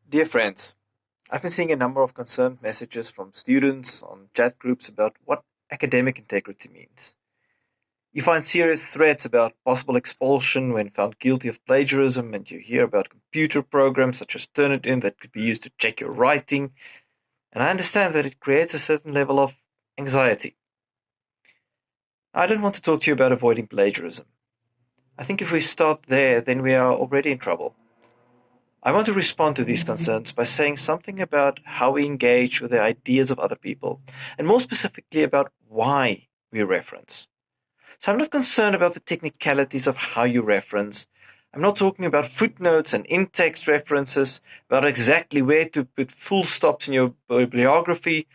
Dear friends, I've been seeing a number of concerned messages from students on chat groups about what academic integrity means. You find serious threats about possible expulsion when found guilty of plagiarism, and you hear about computer programs such as Turnitin that could be used to check your writing, and I understand that it creates a certain level of anxiety. I don't want to talk to you about avoiding plagiarism. I think if we start there, then we are already in trouble. I want to respond to these concerns by saying something about how we engage with the ideas of other people, and more specifically about why we reference. So I'm not concerned about the technicalities of how you reference. I'm not talking about footnotes and in-text references, about exactly where to put full stops in your bibliography,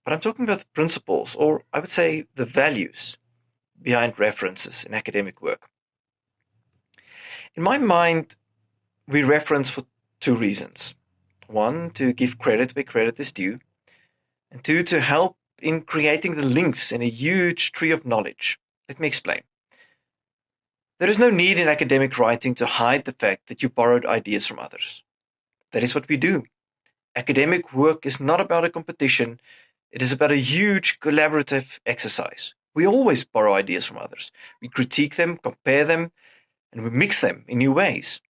but I'm talking about the principles, or I would say the values, behind references in academic work. In my mind, we reference for two reasons. One, to give credit where credit is due, and two, to help in creating the links in a huge tree of knowledge. Let me explain. There is no need in academic writing to hide the fact that you borrowed ideas from others. That is what we do. Academic work is not about a competition, it is about a huge collaborative exercise. We always borrow ideas from others. We critique them, compare them, and we mix them in new ways.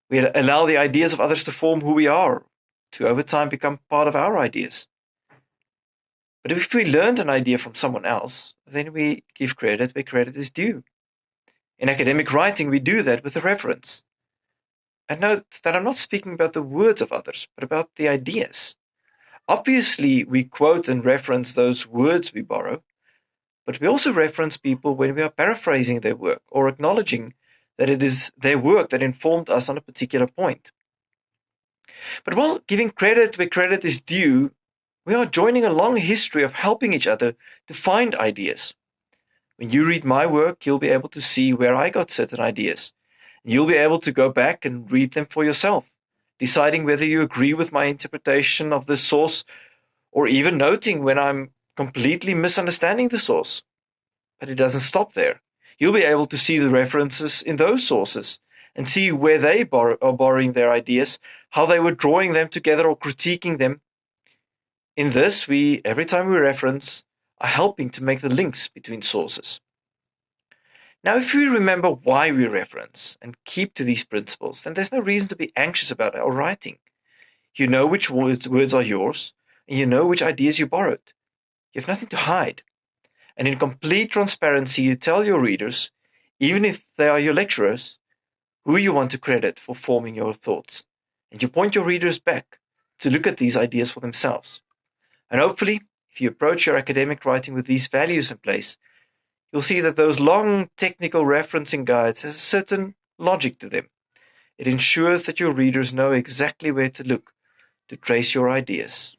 We allow the ideas of others to form who we are, to over time become part of our ideas. But if we learned an idea from someone else, then we give credit where credit is due. In academic writing, we do that with a reference. And note that I'm not speaking about the words of others, but about the ideas. Obviously, we quote and reference those words we borrow, but we also reference people when we are paraphrasing their work or acknowledging that it is their work that informed us on a particular point. But while giving credit where credit is due, we are joining a long history of helping each other to find ideas. When you read my work, you'll be able to see where I got certain ideas. You'll be able to go back and read them for yourself, deciding whether you agree with my interpretation of this source, or even noting when I'm completely misunderstanding the source. But it doesn't stop there. You'll be able to see the references in those sources and see where they are borrowing their ideas, how they were drawing them together or critiquing them. In this, every time we reference, are helping to make the links between sources. Now, if we remember why we reference and keep to these principles, then there's no reason to be anxious about our writing. You know which words are yours, and you know which ideas you borrowed. You have nothing to hide. And in complete transparency, you tell your readers, even if they are your lecturers, who you want to credit for forming your thoughts. And you point your readers back to look at these ideas for themselves. And hopefully, if you approach your academic writing with these values in place, you'll see that those long technical referencing guides has a certain logic to them. It ensures that your readers know exactly where to look to trace your ideas.